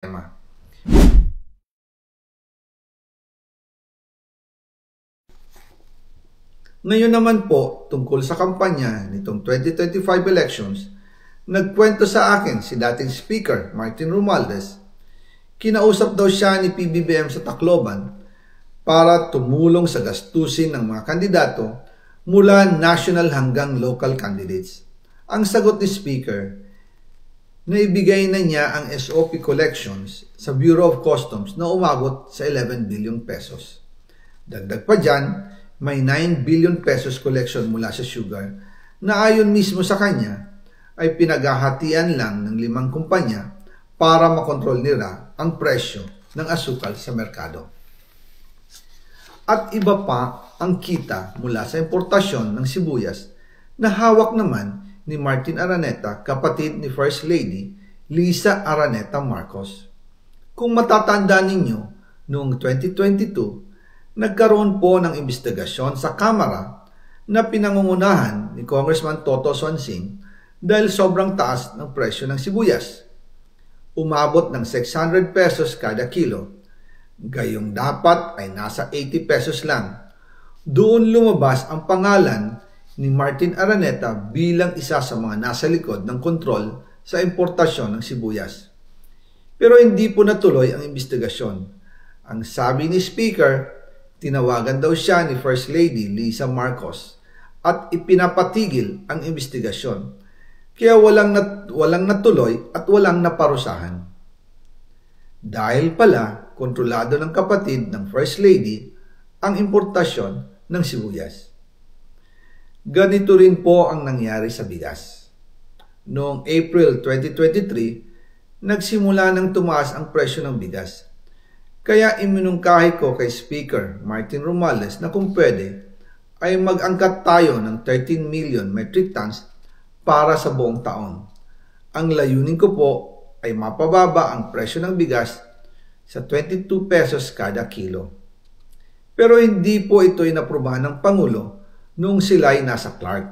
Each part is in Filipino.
tema. Ngayon naman po, tungkol sa kampanya nitong 2025 elections, nagkwento sa akin si dating Speaker Martin Romualdez. Kinausap daw siya ni PBBM sa Tacloban para tumulong sa gastusin ng mga kandidato mula national hanggang local candidates. Ang sagot ni Speaker, naibigay na niya ang SOP collections sa Bureau of Customs na umabot sa 11 billion pesos. Dagdag pa dyan, may 9 billion pesos collection mula sa sugar na ayon mismo sa kanya ay pinaghahatian lang ng 5 kumpanya para makontrol nila ang presyo ng asukal sa merkado. At iba pa ang kita mula sa importasyon ng sibuyas na hawak naman ni Martin Araneta, kapatid ni First Lady Lisa Araneta Marcos. Kung matatandaan ninyo, noong 2022, nagkaroon po ng investigasyon sa Kamara na pinangungunahan ni Congressman Toto Swansing dahil sobrang taas ng presyo ng sibuyas. Umabot ng 600 pesos kada kilo. Gayong dapat ay nasa 80 pesos lang. Doon lumabas ang pangalan ni Martin Araneta bilang isa sa mga nasa likod ng kontrol sa importasyon ng sibuyas. Pero hindi po natuloy ang investigasyon. Ang sabi ni Speaker, tinawagan daw siya ni First Lady Lisa Marcos at ipinapatigil ang investigasyon. Kaya walang natuloy at walang naparusahan. Dahil pala, kontrolado ng kapatid ng First Lady ang importasyon ng sibuyas. Ganito rin po ang nangyari sa bigas. Noong April 2023, nagsimula nang tumaas ang presyo ng bigas. Kaya iminungkahi ko kay Speaker Martin Romualdez na kung pwede ay mag-angkat tayo ng 13 million metric tons para sa buong taon. Ang layunin ko po ay mapababa ang presyo ng bigas sa 22 pesos kada kilo. Pero hindi po ito inaprubahan ng Pangulo noong sila'y nasa Clark.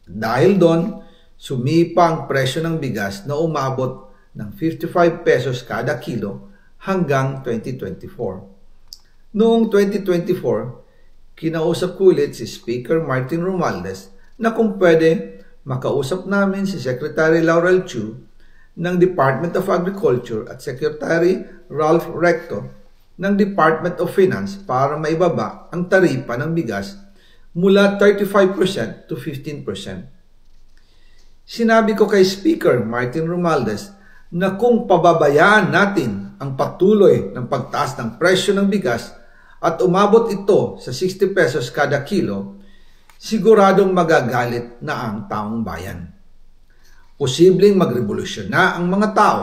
Dahil doon, sumipa ang presyo ng bigas na umabot ng 55 pesos kada kilo hanggang 2024. Noong 2024, kinausap ko ulit si Speaker Martin Romualdez na kung pwede makausap namin si Secretary Laurel Chu ng Department of Agriculture at Secretary Ralph Recto ng Department of Finance para maibaba ang taripa ng bigas mula 35% to 15%. Sinabi ko kay Speaker Martin Romualdez na kung pababayaan natin ang patuloy ng pagtaas ng presyo ng bigas at umabot ito sa 60 pesos kada kilo, siguradong magagalit na ang taong bayan. Posibleng magrevolusyon na ang mga tao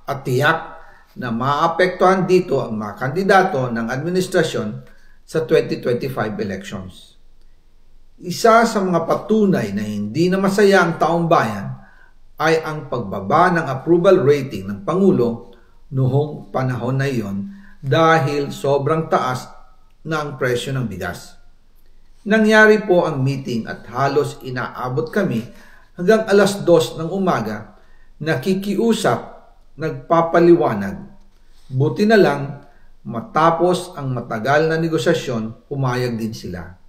at tiyak na maapektuhan dito ang mga kandidato ng administrasyon sa 2025 elections. Isa sa mga patunay na hindi na masaya ang taong bayan ay ang pagbaba ng approval rating ng Pangulo noong panahon na iyon dahil sobrang taas na ang presyo ng bigas. Nangyari po ang meeting at halos inaabot kami hanggang alas 2 ng umaga, nakikiusap, nagpapaliwanag. Buti na lang, matapos ang matagal na negosasyon, pumayag din sila.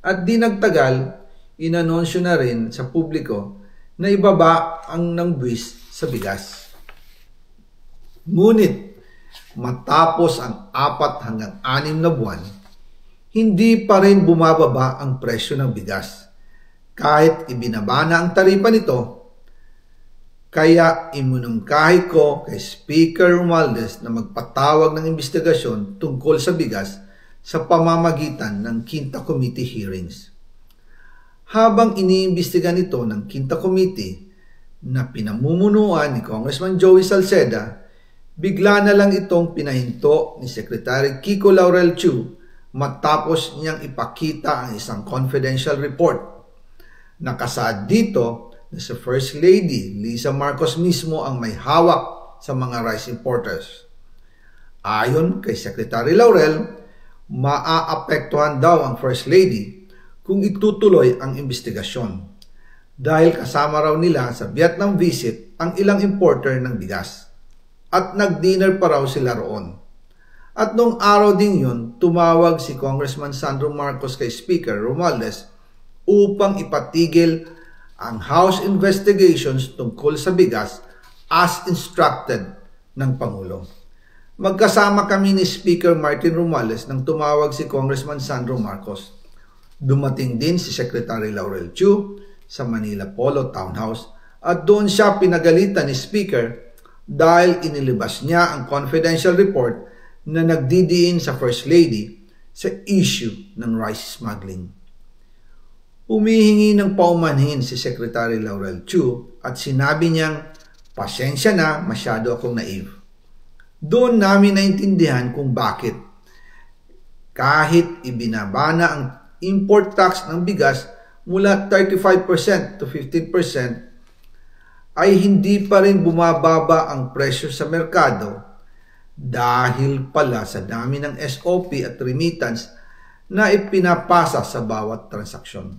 At di nagtagal, inanunsyo na rin sa publiko na ibaba ang nangbuwis sa bigas. Ngunit, matapos ang 4 hanggang 6 na buwan, hindi pa rin bumababa ang presyo ng bigas. Kahit ibinaba na ang taripa nito, kaya iminungkahi ko kay Speaker Romualdez na magpatawag ng investigasyon tungkol sa bigas sa pamamagitan ng Quinta Committee hearings. Habang iniimbestiga nito ng Quinta Committee na pinamumunuan ni Congressman Joey Salceda, bigla na lang itong pinahinto ni Secretary Kiko Laurel Chu matapos niyang ipakita ang isang confidential report. Nakasaad dito na si First Lady Lisa Marcos mismo ang may hawak sa mga rice importers. Ayon kay Secretary Laurel, maaapektuhan daw ang First Lady kung itutuloy ang investigasyon dahil kasama raw nila sa Vietnam visit ang ilang importer ng bigas. at nag-dinner pa raw sila roon. At noong araw din yun, tumawag si Congressman Sandro Marcos kay Speaker Romualdez upang ipatigil ang House investigations tungkol sa bigas as instructed ng Pangulo. Magkasama kami ni Speaker Martin Romualdez nang tumawag si Congressman Sandro Marcos. Dumating din si Secretary Laurel Chu sa Manila Polo Townhouse at doon siya pinagalitan ni Speaker dahil inilabas niya ang confidential report na nagdidiin sa First Lady sa issue ng rice smuggling. Humihingi ng paumanhin si Secretary Laurel Chu at sinabi niyang, pasensya na, masyado akong naive. Doon namin naintindihan kung bakit. Kahit ibinabana ang import tax ng bigas mula 35% to 15%, ay hindi pa rin bumababa ang presyo sa merkado dahil pala sa dami ng SOP at remittance na ipinapasa sa bawat transaksyon.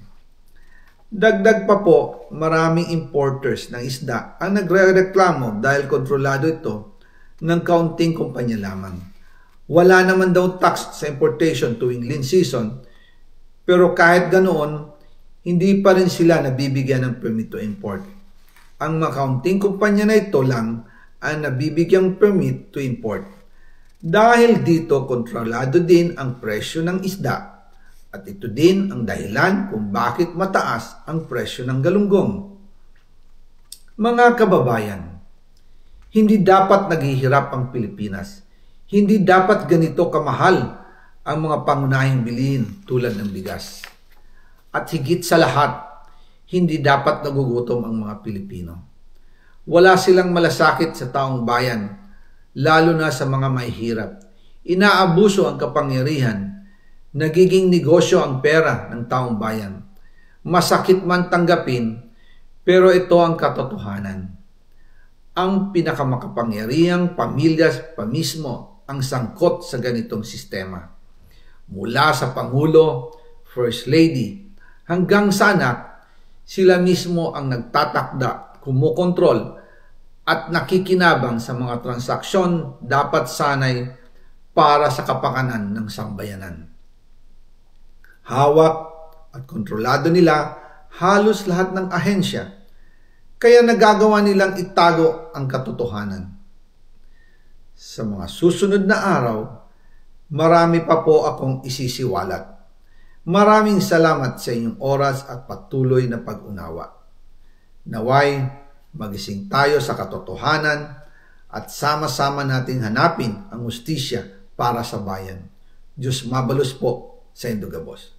Dagdag pa po, maraming importers ng isda ang nagre-reklamo dahil kontrolado ito ng kaunting kumpanya lamang. Wala naman daw tax sa importation tuwing lean season, pero kahit ganoon, hindi pa rin sila nabibigyan ng permit to import. Ang mga kaunting kumpanya na ito lang ang nabibigyang permit to import. Dahil dito, kontrolado din ang presyo ng isda at ito din ang dahilan kung bakit mataas ang presyo ng galunggong. Mga kababayan, hindi dapat naghihirap ang Pilipinas. Hindi dapat ganito kamahal ang mga pangunahing bilihin tulad ng bigas. At higit sa lahat, hindi dapat nagugutom ang mga Pilipino. Wala silang malasakit sa taong bayan, lalo na sa mga mahihirap. Inaabuso ang kapangyarihan, nagiging negosyo ang pera ng taong bayan. Masakit man tanggapin, pero ito ang katotohanan. Ang pinakamakapangyarihang pamilya pa mismo ang sangkot sa ganitong sistema. Mula sa Pangulo, First Lady, hanggang sa anak, sila mismo ang nagtatakda, kumukontrol at nakikinabang sa mga transaksyon dapat sanay para sa kapakanan ng sambayanan. Hawak at kontrolado nila halos lahat ng ahensya, kaya nagagawa nilang itago ang katotohanan. Sa mga susunod na araw, marami pa po akong isisiwalat. Maraming salamat sa inyong oras at patuloy na pag-unawa. Naway, magising tayo sa katotohanan at sama-sama nating hanapin ang hustisya para sa bayan. Diyos mabalos po sa Indogabos.